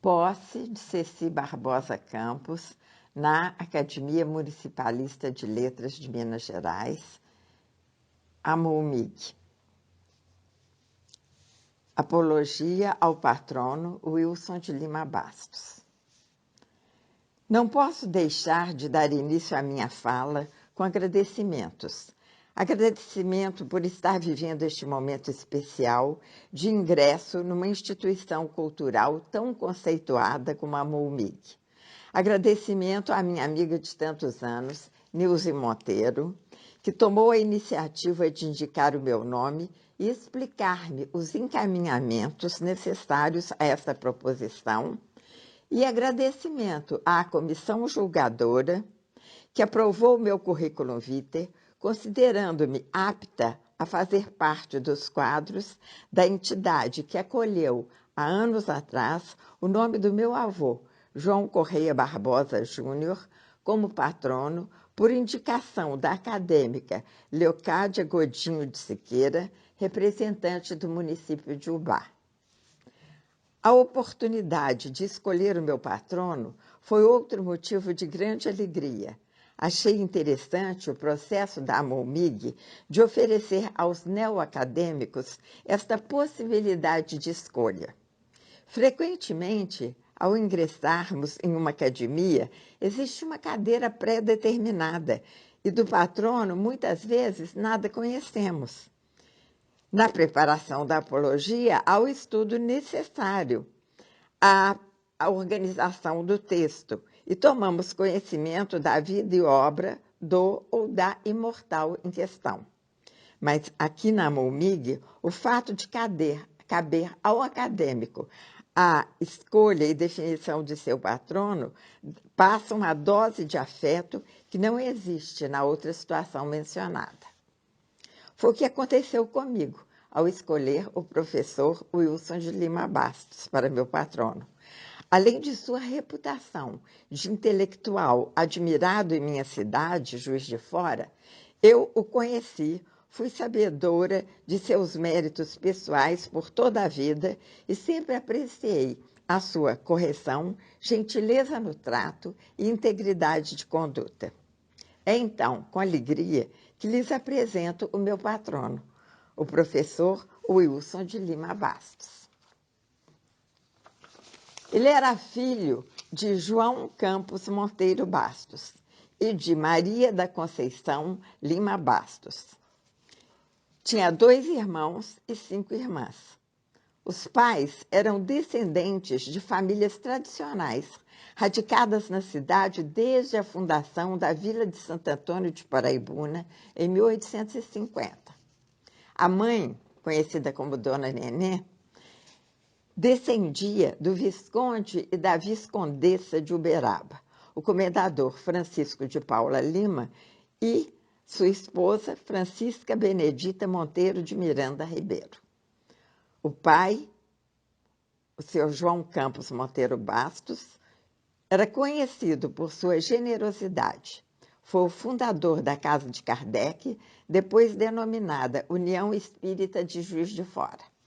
Posse de Ceci Barbosa Campos, na Academia Municipalista de Letras de Minas Gerais, AMOMIG. Apologia ao patrono Wilson de Lima Bastos. Não posso deixar de dar início à minha fala com agradecimentos. Agradecimento por estar vivendo este momento especial de ingresso numa instituição cultural tão conceituada como a MUMIG. Agradecimento à minha amiga de tantos anos, Nilze Monteiro, que tomou a iniciativa de indicar o meu nome e explicar-me os encaminhamentos necessários a essa proposição, e agradecimento à comissão julgadora, que aprovou o meu currículo vitae, considerando-me apta a fazer parte dos quadros da entidade que acolheu, há anos atrás, o nome do meu avô, João Correia Barbosa Júnior, como patrono, por indicação da acadêmica Leocádia Godinho de Siqueira, representante do município de Ubá. A oportunidade de escolher o meu patrono foi outro motivo de grande alegria. Achei interessante o processo da AMOMIG de oferecer aos neoacadêmicos esta possibilidade de escolha. Frequentemente, ao ingressarmos em uma academia, existe uma cadeira pré-determinada e do patrono, muitas vezes, nada conhecemos. Na preparação da apologia, há o estudo necessário à organização do texto e tomamos conhecimento da vida e obra do ou da imortal em questão. Mas aqui na MUMIG, o fato de caber ao acadêmico a escolha e definição de seu patrono passa uma dose de afeto que não existe na outra situação mencionada. Foi o que aconteceu comigo ao escolher o professor Wilson de Lima Bastos para meu patrono. Além de sua reputação de intelectual admirado em minha cidade, Juiz de Fora, eu o conheci, fui sabedora de seus méritos pessoais por toda a vida e sempre apreciei a sua correção, gentileza no trato e integridade de conduta. É então, com alegria, que lhes apresento o meu patrono, o professor Wilson de Lima Bastos. Ele era filho de João Campos Monteiro Bastos e de Maria da Conceição Lima Bastos. Tinha 2 irmãos e 5 irmãs. Os pais eram descendentes de famílias tradicionais, radicadas na cidade desde a fundação da Vila de Santo Antônio de Paraibuna, em 1850. A mãe, conhecida como Dona Nenê, descendia do Visconde e da Viscondessa de Uberaba, o comendador Francisco de Paula Lima e sua esposa Francisca Benedita Monteiro de Miranda Ribeiro. O pai, o senhor João Campos Monteiro Bastos, era conhecido por sua generosidade. Foi o fundador da Casa de Kardec, depois denominada União Espírita de Juiz de Fora.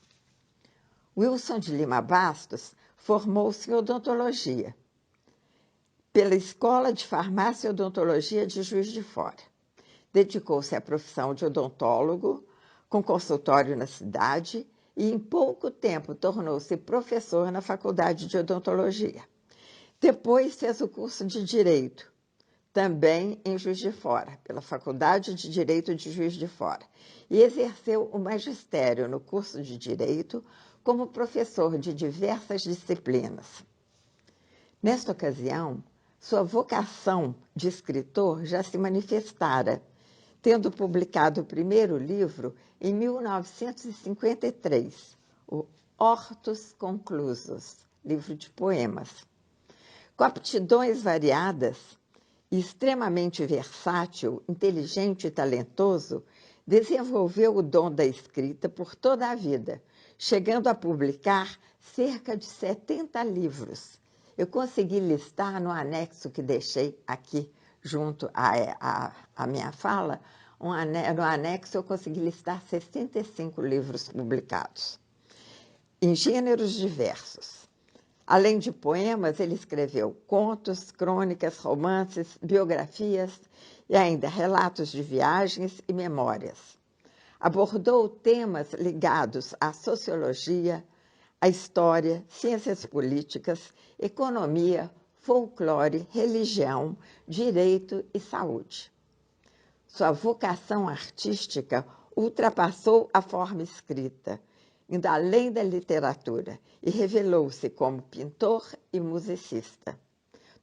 Wilson de Lima Bastos formou-se em odontologia pela Escola de Farmácia e Odontologia de Juiz de Fora. Dedicou-se à profissão de odontólogo, com consultório na cidade, e em pouco tempo tornou-se professor na Faculdade de Odontologia. Depois fez o curso de Direito, também em Juiz de Fora, pela Faculdade de Direito de Juiz de Fora, e exerceu o magistério no curso de Direito como professor de diversas disciplinas. Nesta ocasião, sua vocação de escritor já se manifestara, tendo publicado o primeiro livro em 1953, o Hortos Conclusos, livro de poemas. Com aptidões variadas e extremamente versátil, inteligente e talentoso, desenvolveu o dom da escrita por toda a vida, chegando a publicar cerca de 70 livros. Eu consegui listar no anexo que deixei aqui, junto à minha fala, no anexo eu consegui listar 65 livros publicados, em gêneros diversos. Além de poemas, ele escreveu contos, crônicas, romances, biografias e ainda relatos de viagens e memórias. Abordou temas ligados à sociologia, à história, ciências políticas, economia, folclore, religião, direito e saúde. Sua vocação artística ultrapassou a forma escrita, indo além da literatura, e revelou-se como pintor e musicista.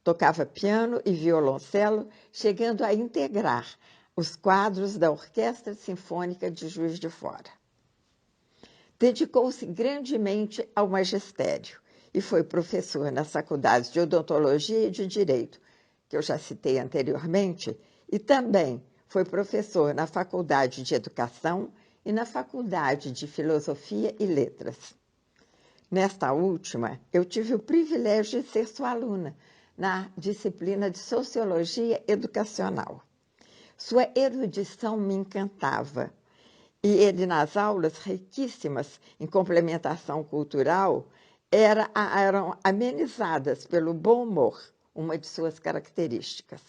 Tocava piano e violoncelo, chegando a integrar os quadros da Orquestra Sinfônica de Juiz de Fora. Dedicou-se grandemente ao magistério e foi professor nas faculdades de Odontologia e de Direito, que eu já citei anteriormente, e também foi professor na Faculdade de Educação e na Faculdade de Filosofia e Letras. Nesta última, eu tive o privilégio de ser sua aluna na disciplina de Sociologia Educacional. Sua erudição me encantava e ele, nas aulas riquíssimas em complementação cultural, eram amenizadas pelo bom humor, uma de suas características.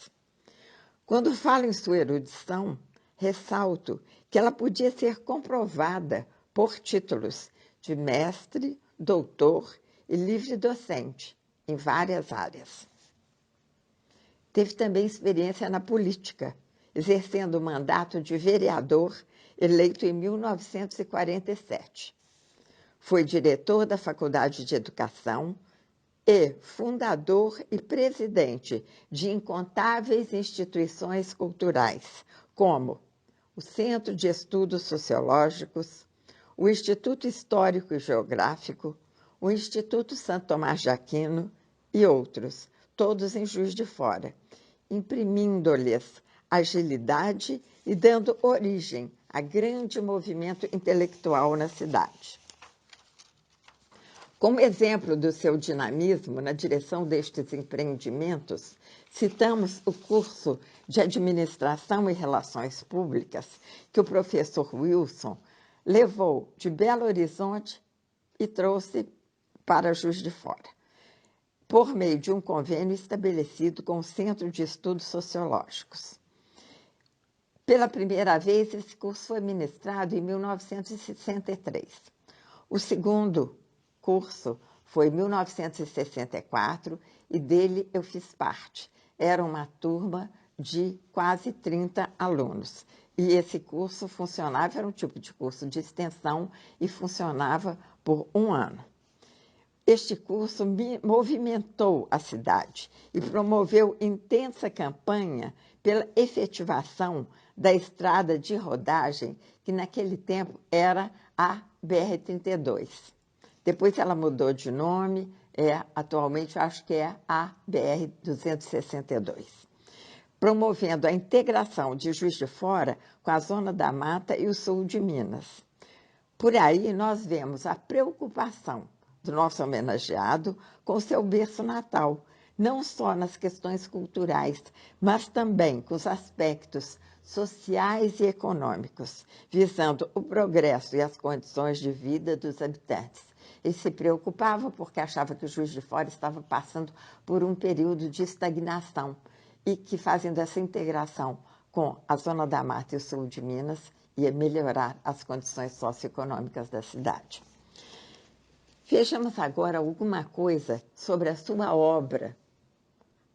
Quando falo em sua erudição, ressalto que ela podia ser comprovada por títulos de mestre, doutor e livre-docente em várias áreas. Teve também experiência na política, exercendo o mandato de vereador eleito em 1947. Foi diretor da Faculdade de Educação e fundador e presidente de incontáveis instituições culturais, como o Centro de Estudos Sociológicos, o Instituto Histórico e Geográfico, o Instituto Santo Tomás de Aquino e outros, todos em Juiz de Fora, imprimindo-lhes agilidade e dando origem a grande movimento intelectual na cidade. Como exemplo do seu dinamismo na direção destes empreendimentos, citamos o curso de Administração e Relações Públicas que o professor Wilson levou de Belo Horizonte e trouxe para Juiz de Fora, por meio de um convênio estabelecido com o Centro de Estudos Sociológicos. Pela primeira vez, esse curso foi ministrado em 1963. O segundo curso foi em 1964 e dele eu fiz parte. Era uma turma de quase 30 alunos. E esse curso funcionava, era um tipo de curso de extensão e funcionava por um ano. Este curso movimentou a cidade e promoveu intensa campanha pela efetivação da estrada de rodagem, que naquele tempo era a BR-32. Depois ela mudou de nome, atualmente eu acho que é a BR-262, promovendo a integração de Juiz de Fora com a Zona da Mata e o sul de Minas. Por aí nós vemos a preocupação do nosso homenageado com seu berço natal, não só nas questões culturais, mas também com os aspectos sociais e econômicos, visando o progresso e as condições de vida dos habitantes. Ele se preocupava porque achava que o Juiz de Fora estava passando por um período de estagnação e que, fazendo essa integração com a Zona da Mata e o sul de Minas, ia melhorar as condições socioeconômicas da cidade. Vejamos agora alguma coisa sobre a sua obra,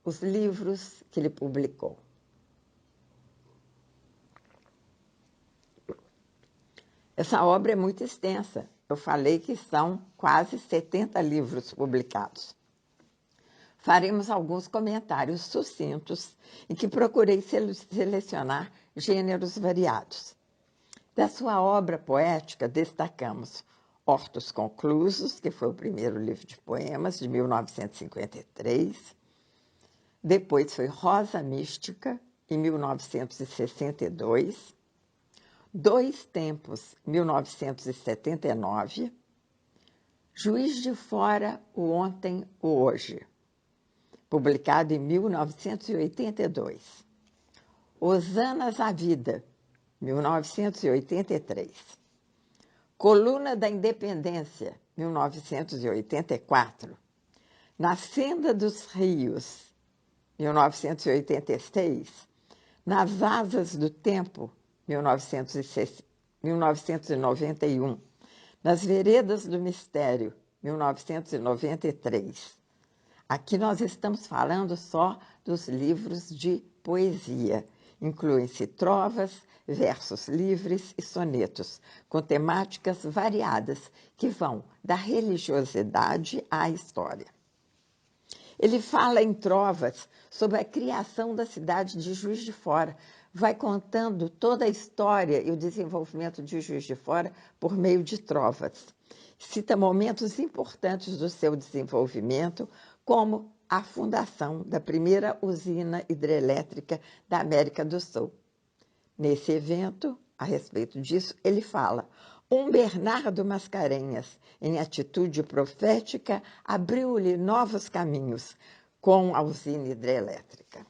os livros que ele publicou. Essa obra é muito extensa. Eu falei que são quase 70 livros publicados. Faremos alguns comentários sucintos em que procurei selecionar gêneros variados. Da sua obra poética, destacamos Hortos Conclusos, que foi o primeiro livro de poemas, de 1953. Depois foi Rosa Mística, em 1962. Dois Tempos, 1979. Juiz de Fora, o Ontem, o Hoje, publicado em 1982. Hosanas à Vida, 1983. Coluna da Independência, 1984. Na Senda dos Rios, 1986, Nas Asas do Tempo, 1991, Nas Veredas do Mistério, 1993. Aqui nós estamos falando só dos livros de poesia. Incluem-se trovas, versos livres e sonetos, com temáticas variadas que vão da religiosidade à história. Ele fala em trovas sobre a criação da cidade de Juiz de Fora, vai contando toda a história e o desenvolvimento de Juiz de Fora por meio de trovas. Cita momentos importantes do seu desenvolvimento, como a fundação da primeira usina hidrelétrica da América do Sul. Nesse evento, a respeito disso, ele fala: Bernardo Mascarenhas, em atitude profética, abriu-lhe novos caminhos com a usina hidrelétrica.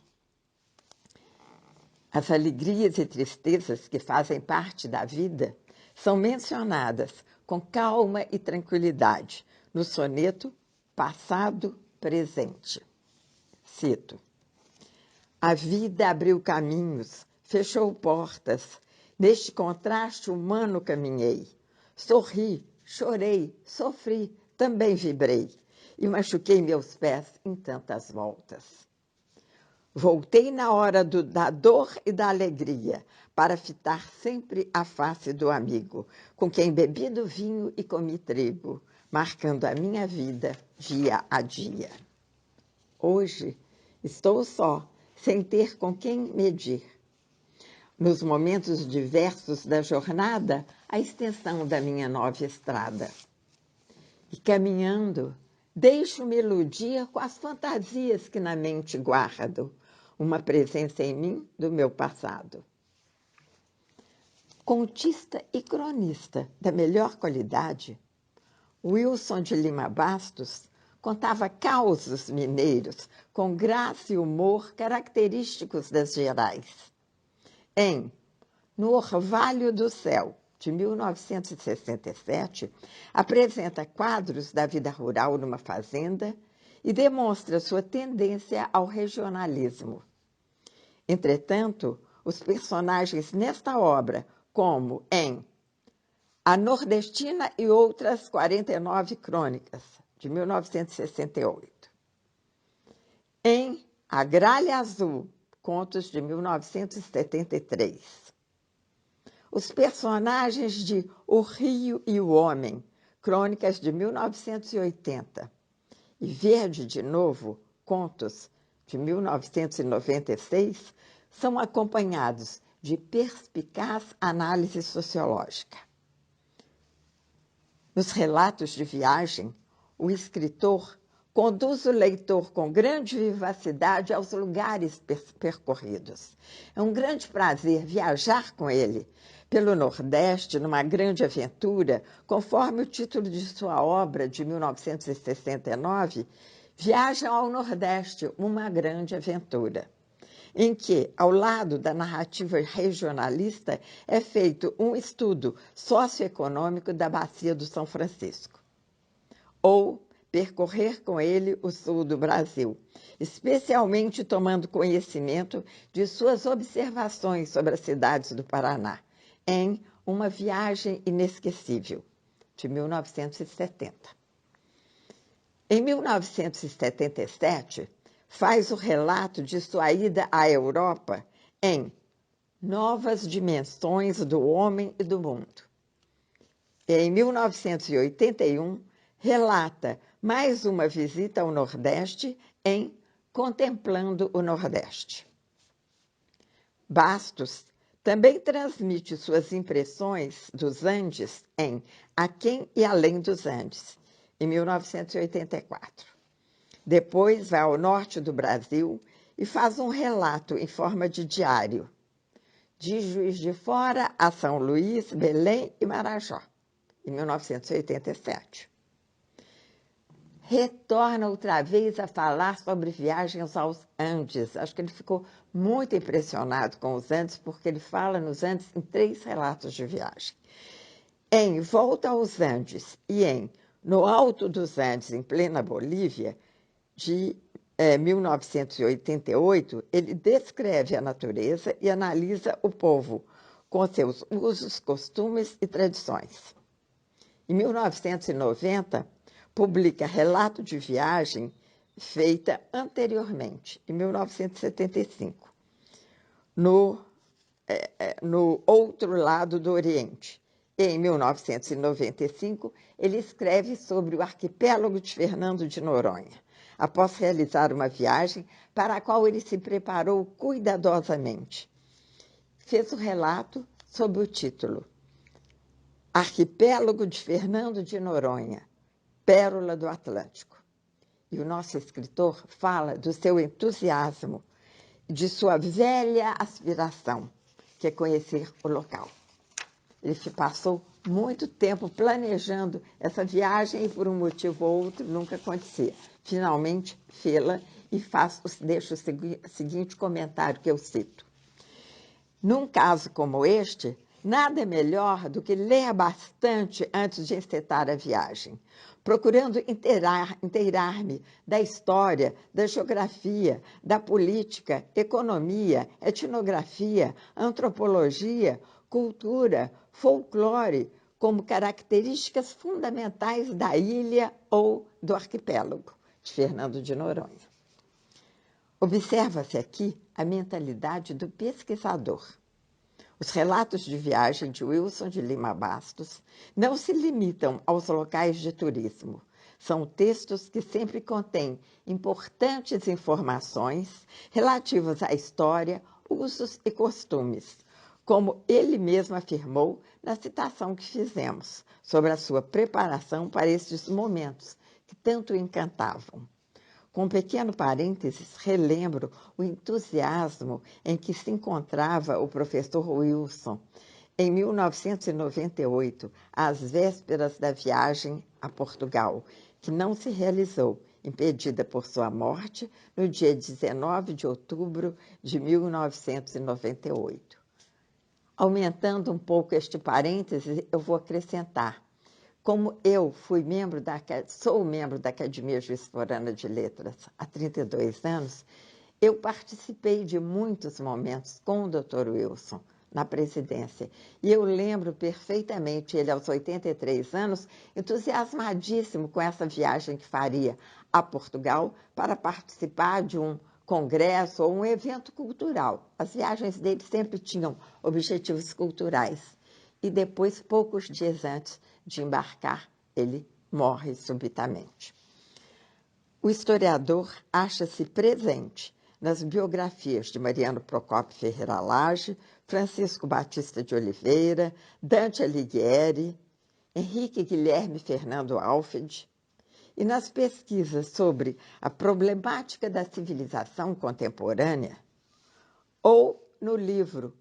As alegrias e tristezas que fazem parte da vida são mencionadas com calma e tranquilidade no soneto Passado Presente. Cito: A vida abriu caminhos, fechou portas. Neste contraste humano caminhei. Sorri, chorei, sofri, também vibrei. E machuquei meus pés em tantas voltas. Voltei na hora da dor e da alegria, para fitar sempre a face do amigo, com quem bebi do vinho e comi trigo, marcando a minha vida dia a dia. Hoje estou só, sem ter com quem medir. Nos momentos diversos da jornada, a extensão da minha nova estrada. E caminhando, deixo-me iludir com as fantasias que na mente guardo, uma presença em mim do meu passado. Contista e cronista da melhor qualidade, Wilson de Lima Bastos contava causos mineiros com graça e humor característicos das Gerais. No Orvalho do Céu, de 1967, apresenta quadros da vida rural numa fazenda e demonstra sua tendência ao regionalismo. Entretanto, os personagens nesta obra, como em A Nordestina e Outras 49 Crônicas, de 1968, em A Gralha Azul, contos de 1973, os personagens de O Rio e o Homem, crônicas de 1980, e Verde de Novo, contos de 1996, são acompanhados de perspicaz análise sociológica. Nos relatos de viagem, o escritor conduz o leitor com grande vivacidade aos lugares percorridos. É um grande prazer viajar com ele pelo Nordeste, numa grande aventura, conforme o título de sua obra, de 1969, Viagem ao Nordeste, uma grande aventura, em que, ao lado da narrativa regionalista, é feito um estudo socioeconômico da Bacia do São Francisco. Ou percorrer com ele o sul do Brasil, especialmente tomando conhecimento de suas observações sobre as cidades do Paraná, em Uma Viagem Inesquecível, de 1970. Em 1977, faz o relato de sua ida à Europa em Novas Dimensões do Homem e do Mundo. E em 1981, relata mais uma visita ao Nordeste em Contemplando o Nordeste. Bastos também transmite suas impressões dos Andes em Aquém e Além dos Andes, em 1984. Depois vai ao norte do Brasil e faz um relato em forma de diário, de Juiz de Fora a São Luís, Belém e Marajó, em 1987. Retorna outra vez a falar sobre viagens aos Andes. Acho que ele ficou muito impressionado com os Andes, porque ele fala nos Andes em 3 relatos de viagem. Em Volta aos Andes e em No Alto dos Andes, em plena Bolívia, de 1988, ele descreve a natureza e analisa o povo, com seus usos, costumes e tradições. Em 1990, publica Relato de Viagem, feita anteriormente, em 1975, no Outro Lado do Oriente. E, em 1995, ele escreve sobre o arquipélago de Fernando de Noronha, após realizar uma viagem para a qual ele se preparou cuidadosamente. Fez o relato sob o título Arquipélago de Fernando de Noronha, Pérola do Atlântico. E o nosso escritor fala do seu entusiasmo, de sua velha aspiração, que é conhecer o local. Ele passou muito tempo planejando essa viagem e, por um motivo ou outro, nunca acontecia. Finalmente, fê-la e deixa o seguinte comentário que eu cito. Num caso como este, nada é melhor do que ler bastante antes de encetar a viagem, procurando inteirar-me da história, da geografia, da política, economia, etnografia, antropologia, cultura, folclore, como características fundamentais da ilha ou do arquipélago de Fernando de Noronha. Observa-se aqui a mentalidade do pesquisador. Os relatos de viagem de Wilson de Lima Bastos não se limitam aos locais de turismo. São textos que sempre contêm importantes informações relativas à história, usos e costumes, como ele mesmo afirmou na citação que fizemos sobre a sua preparação para estes momentos que tanto o encantavam. Com um pequeno parênteses, relembro o entusiasmo em que se encontrava o professor Wilson em 1998, às vésperas da viagem a Portugal, que não se realizou, impedida por sua morte no dia 19 de outubro de 1998. Aumentando um pouco este parêntese, eu vou acrescentar. Como eu sou membro da Academia Juiz de Fora de Letras há 32 anos, eu participei de muitos momentos com o Dr. Wilson na presidência. E eu lembro perfeitamente ele, aos 83 anos, entusiasmadíssimo com essa viagem que faria a Portugal para participar de um congresso ou um evento cultural. As viagens dele sempre tinham objetivos culturais. E depois, poucos dias antes de embarcar, ele morre subitamente. O historiador acha-se presente nas biografias de Mariano Procópio Ferreira Lage, Francisco Batista de Oliveira, Dante Alighieri, Henrique Guilherme Fernando Alfred, e nas pesquisas sobre a problemática da civilização contemporânea, ou no livro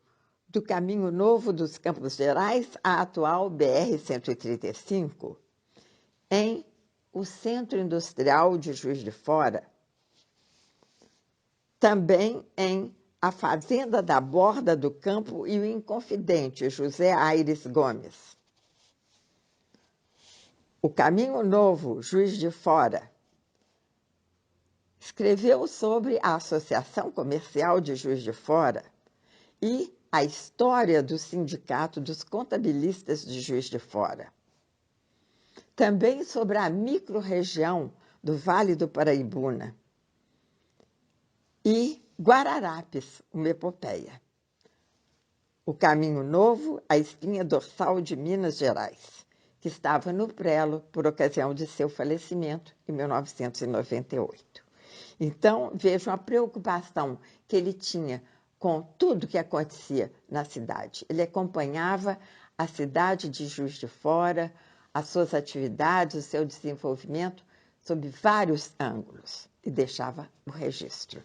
Do Caminho Novo dos Campos Gerais à atual BR-135, em o Centro Industrial de Juiz de Fora, também em A Fazenda da Borda do Campo e o Inconfidente, José Aires Gomes. O Caminho Novo, Juiz de Fora, escreveu sobre a Associação Comercial de Juiz de Fora e a história do Sindicato dos Contabilistas de Juiz de Fora. Também sobre a microrregião do Vale do Paraibuna e Guararapes, uma epopeia. O Caminho Novo, a espinha dorsal de Minas Gerais, que estava no prelo por ocasião de seu falecimento em 1998. Então, vejam a preocupação que ele tinha com tudo que acontecia na cidade. Ele acompanhava a cidade de Juiz de Fora, as suas atividades, o seu desenvolvimento, sob vários ângulos, e deixava o registro.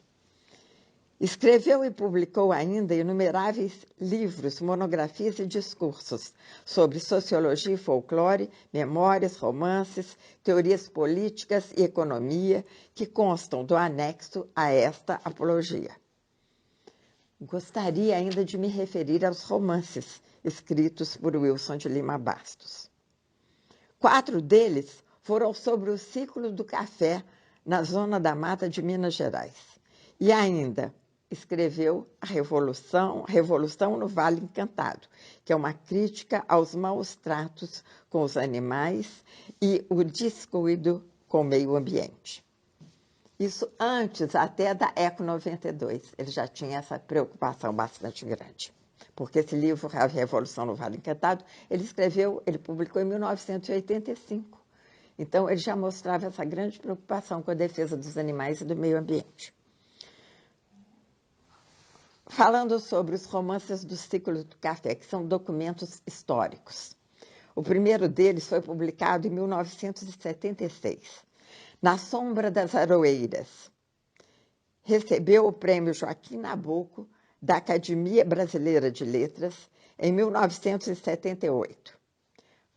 Escreveu e publicou ainda inumeráveis livros, monografias e discursos sobre sociologia e folclore, memórias, romances, teorias políticas e economia, que constam do anexo a esta apologia. Gostaria ainda de me referir aos romances escritos por Wilson de Lima Bastos. 4 deles foram sobre o ciclo do café na Zona da Mata de Minas Gerais. E ainda escreveu a Revolução no Vale Encantado, que é uma crítica aos maus tratos com os animais e o descuido com o meio ambiente. Isso antes até da Eco 92, ele já tinha essa preocupação bastante grande. Porque esse livro, A Revolução no Vale Encantado, ele publicou em 1985. Então, ele já mostrava essa grande preocupação com a defesa dos animais e do meio ambiente. Falando sobre os romances do ciclo do café, que são documentos históricos. O primeiro deles foi publicado em 1976, Na Sombra das Aroeiras. Recebeu o prêmio Joaquim Nabuco da Academia Brasileira de Letras em 1978.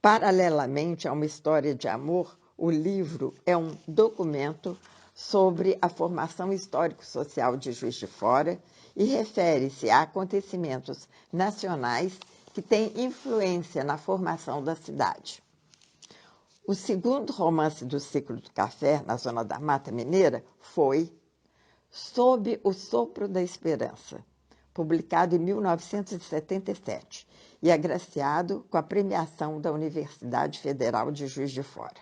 Paralelamente a uma história de amor, o livro é um documento sobre a formação histórico-social de Juiz de Fora e refere-se a acontecimentos nacionais que têm influência na formação da cidade. O segundo romance do ciclo do café, na Zona da Mata Mineira, foi Sob o Sopro da Esperança, publicado em 1977 e agraciado com a premiação da Universidade Federal de Juiz de Fora.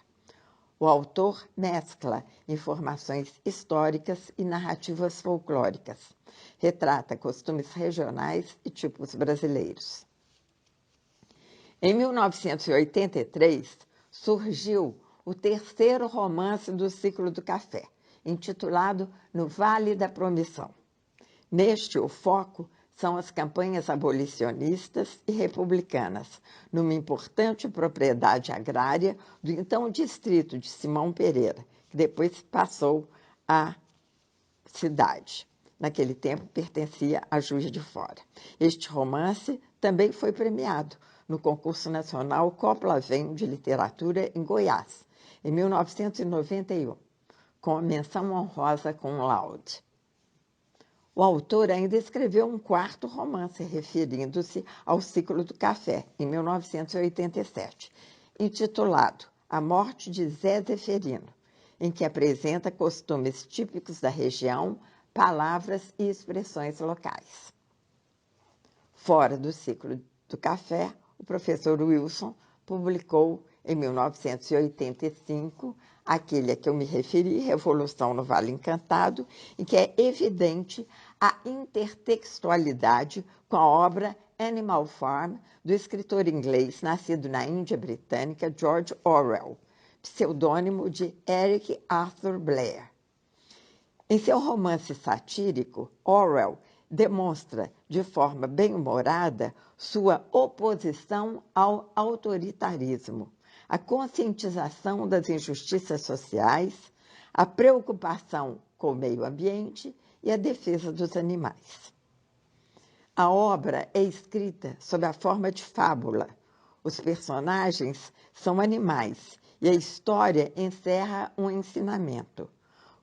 O autor mescla informações históricas e narrativas folclóricas. Retrata costumes regionais e tipos brasileiros. Em 1983, surgiu o terceiro romance do ciclo do café, intitulado No Vale da Promissão. Neste, o foco são as campanhas abolicionistas e republicanas, numa importante propriedade agrária do então distrito de Simão Pereira, que depois passou à cidade. Naquele tempo, pertencia a Juiz de Fora. Este romance também foi premiado no concurso nacional Copla Vem de Literatura em Goiás, em 1991, com a menção honrosa cum laude. O autor ainda escreveu um quarto romance, referindo-se ao ciclo do café, em 1987, intitulado A Morte de Zé Zeferino, em que apresenta costumes típicos da região, palavras e expressões locais. Fora do ciclo do café, o professor Wilson publicou, em 1985, aquele a que eu me referi, Revolução no Vale Encantado, em que é evidente a intertextualidade com a obra Animal Farm, do escritor inglês nascido na Índia Britânica, George Orwell, pseudônimo de Eric Arthur Blair. Em seu romance satírico, Orwell demonstra, de forma bem-humorada, sua oposição ao autoritarismo, a conscientização das injustiças sociais, a preocupação com o meio ambiente e a defesa dos animais. A obra é escrita sob a forma de fábula. Os personagens são animais e a história encerra um ensinamento.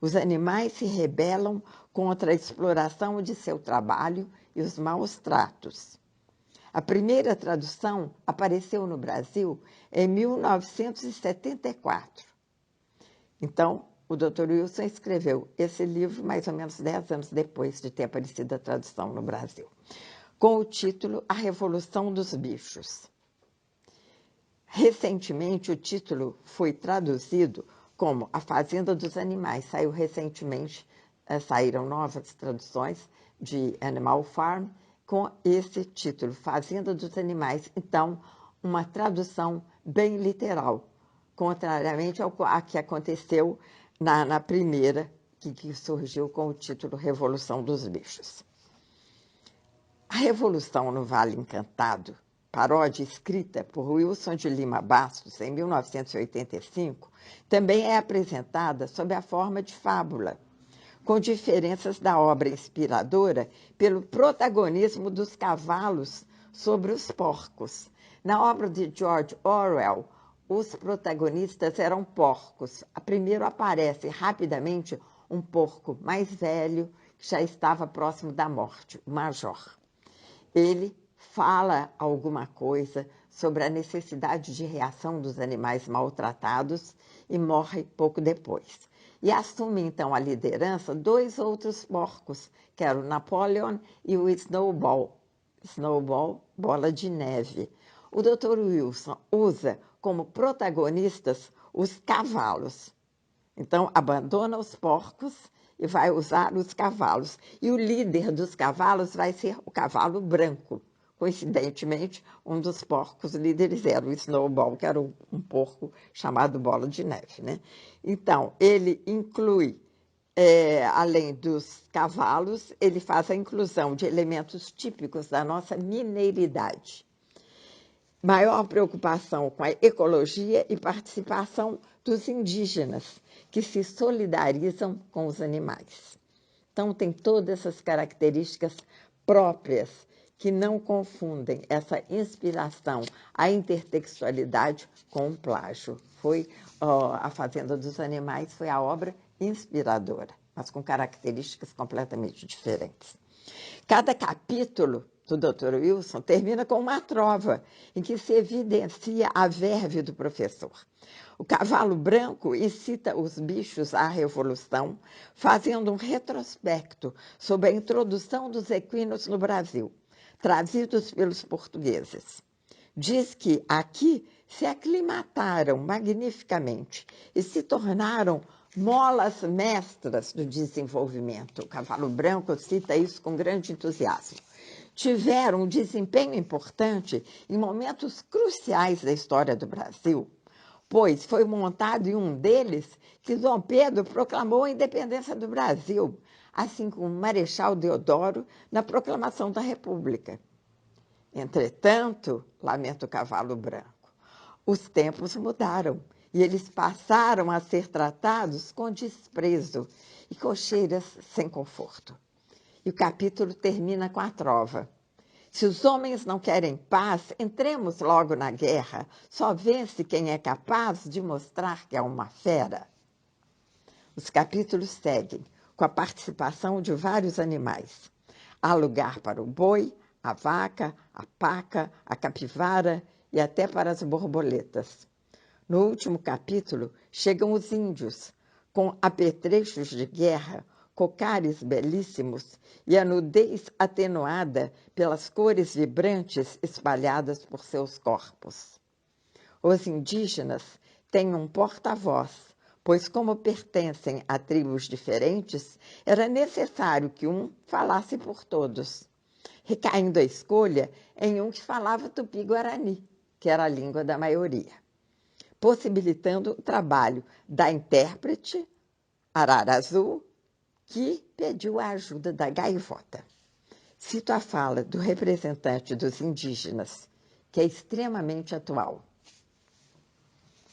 Os animais se rebelam contra a exploração de seu trabalho e os maus tratos. A primeira tradução apareceu no Brasil em 1974. Então, o Dr. Wilson escreveu esse livro mais ou menos 10 anos depois de ter aparecido a tradução no Brasil, com o título A Revolução dos Bichos. Recentemente, o título foi traduzido como A Fazenda dos Animais. Saiu recentemente, saíram novas traduções de Animal Farm com esse título, Fazenda dos Animais. Então, uma tradução bem literal, contrariamente ao que aconteceu na primeira, que surgiu com o título Revolução dos Bichos. A Revolução no Vale Encantado, paródia escrita por Wilson de Lima Bastos em 1985, também é apresentada sob a forma de fábula, com diferenças da obra inspiradora pelo protagonismo dos cavalos sobre os porcos. Na obra de George Orwell, os protagonistas eram porcos. Primeiro aparece rapidamente um porco mais velho, que já estava próximo da morte, o Major. Ele fala alguma coisa sobre a necessidade de reação dos animais maltratados e morre pouco depois. e assume então a liderança dois outros porcos, que eram o Napoleon e o Snowball. Snowball, bola de neve. O Dr. Wilson usa como protagonistas os cavalos. Então, abandona os porcos e vai usar os cavalos. E o líder dos cavalos vai ser o cavalo branco. Coincidentemente, um dos porcos líderes era o Snowball, que era um porco chamado Bola de Neve, né? Então, ele inclui, além dos cavalos, ele faz a inclusão de elementos típicos da nossa mineiridade. Maior preocupação com a ecologia e participação dos indígenas, que se solidarizam com os animais. Então, tem todas essas características próprias que não confundem essa inspiração, a intertextualidade com o plágio. A Fazenda dos Animais foi a obra inspiradora, mas com características completamente diferentes. Cada capítulo do Dr. Wilson termina com uma trova, em que se evidencia a verve do professor. O cavalo branco incita os bichos à revolução, fazendo um retrospecto sobre a introdução dos equinos no Brasil, trazidos pelos portugueses. Diz que aqui se aclimataram magnificamente e se tornaram molas mestras do desenvolvimento. O cavalo branco cita isso com grande entusiasmo. Tiveram um desempenho importante em momentos cruciais da história do Brasil, pois foi montado em um deles que Dom Pedro proclamou a independência do Brasil, assim como Marechal Deodoro na proclamação da República. Entretanto, lamenta o cavalo branco, os tempos mudaram e eles passaram a ser tratados com desprezo e cocheiras sem conforto. E o capítulo termina com a trova. Se os homens não querem paz, entremos logo na guerra. Só vence quem é capaz de mostrar que é uma fera. Os capítulos seguem com a participação de vários animais. Há lugar para o boi, a vaca, a paca, a capivara e até para as borboletas. No último capítulo, chegam os índios, com apetrechos de guerra, cocares belíssimos e a nudez atenuada pelas cores vibrantes espalhadas por seus corpos. Os indígenas têm um porta-voz, pois, como pertencem a tribos diferentes, era necessário que um falasse por todos, recaindo a escolha em um que falava tupi-guarani, que era a língua da maioria, possibilitando o trabalho da intérprete, Arara Azul, que pediu a ajuda da gaivota. Cito a fala do representante dos indígenas, que é extremamente atual.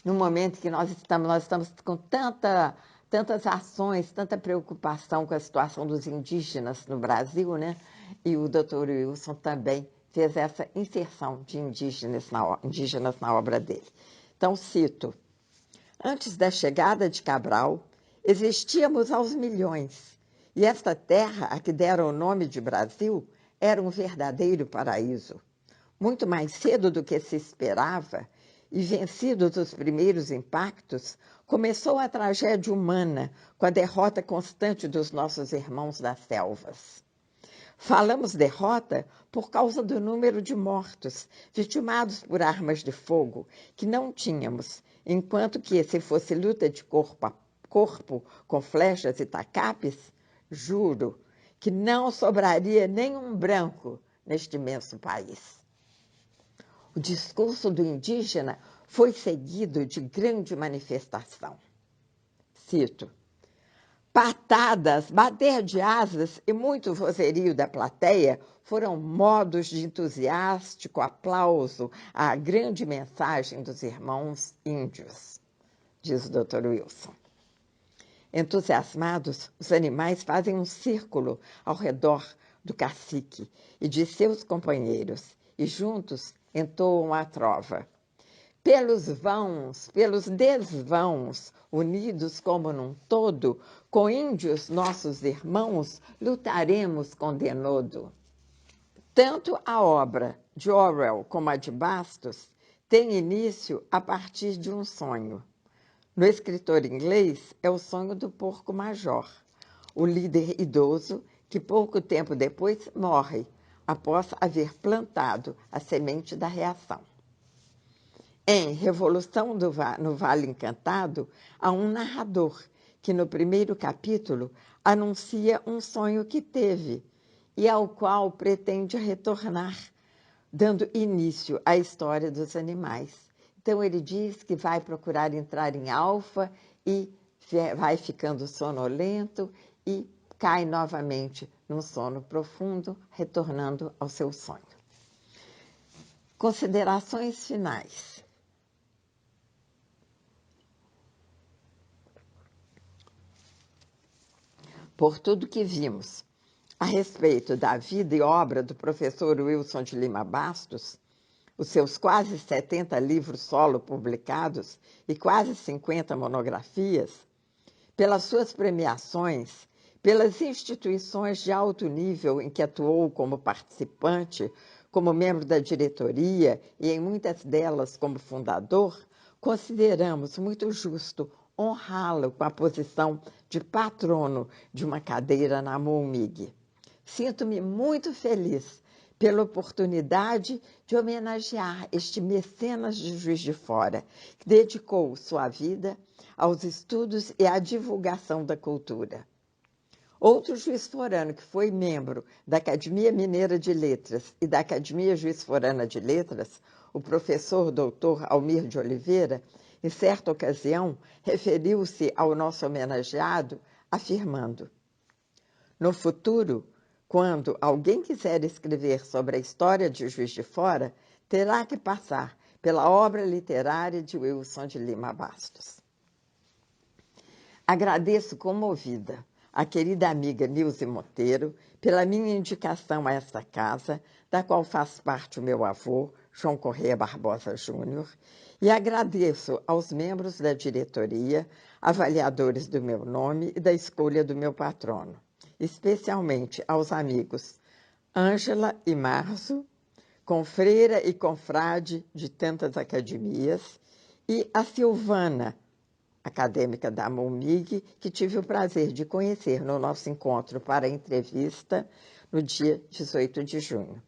No momento que nós estamos com tantas ações, tanta preocupação com a situação dos indígenas no Brasil, né? E o Dr. Wilson também fez essa inserção de indígenas na obra dele. Então, cito: antes da chegada de Cabral, existíamos aos milhões, e esta terra a que deram o nome de Brasil era um verdadeiro paraíso. Muito mais cedo do que se esperava, e vencidos os primeiros impactos, começou a tragédia humana com a derrota constante dos nossos irmãos das selvas. Falamos derrota por causa do número de mortos, vitimados por armas de fogo, que não tínhamos, enquanto que, se fosse luta de corpo a corpo, com flechas e tacapes, juro que não sobraria nenhum branco neste imenso país. O discurso do indígena foi seguido de grande manifestação. Cito: patadas, bater de asas e muito vozerio da plateia foram modos de entusiástico aplauso à grande mensagem dos irmãos índios, diz o Dr. Wilson. Entusiasmados, os animais fazem um círculo ao redor do cacique e de seus companheiros e juntos entoam a trova. Pelos vãos, pelos desvãos, unidos como num todo, com índios nossos irmãos, lutaremos com denodo. Tanto a obra de Orwell como a de Bastos têm início a partir de um sonho. No escritor inglês, é o sonho do porco major, o líder idoso que pouco tempo depois morre, após haver plantado a semente da reação. Em Revolução no Vale Encantado, há um narrador que, no primeiro capítulo, anuncia um sonho que teve e ao qual pretende retornar, dando início à história dos animais. Então, ele diz que vai procurar entrar em alfa e vai ficando sonolento e cai novamente num sono profundo, retornando ao seu sonho. Considerações finais. Por tudo que vimos a respeito da vida e obra do professor Wilson de Lima Bastos, os seus quase 70 livros solo publicados e quase 50 monografias, pelas suas premiações, pelas instituições de alto nível em que atuou como participante, como membro da diretoria e em muitas delas como fundador, consideramos muito justo honrá-lo com a posição de patrono de uma cadeira na MOMIG. Sinto-me muito feliz pela oportunidade de homenagear este mecenas de Juiz de Fora, que dedicou sua vida aos estudos e à divulgação da cultura. Outro juiz-forano que foi membro da Academia Mineira de Letras e da Academia Juiz-Forana de Letras, o professor doutor Almir de Oliveira, em certa ocasião, referiu-se ao nosso homenageado, afirmando: no futuro, quando alguém quiser escrever sobre a história de Juiz de Fora, terá que passar pela obra literária de Wilson de Lima Bastos. Agradeço comovida a querida amiga Nilce Monteiro pela minha indicação a esta casa, da qual faz parte o meu avô, João Correia Barbosa Júnior, e agradeço aos membros da diretoria, avaliadores do meu nome e da escolha do meu patrono, especialmente aos amigos Ângela e Marzo, confreira e confrade de tantas academias, e a Silvana, acadêmica da MOMIG, que tive o prazer de conhecer no nosso encontro para a entrevista no dia 18 de junho.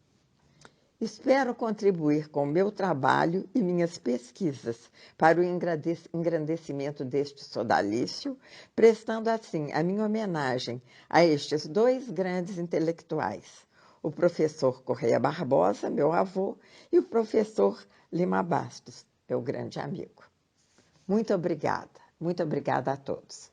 Espero contribuir com o meu trabalho e minhas pesquisas para o engrandecimento deste sodalício, prestando assim a minha homenagem a estes dois grandes intelectuais, o professor Correia Barbosa, meu avô, e o professor Lima Bastos, meu grande amigo. Muito obrigada a todos.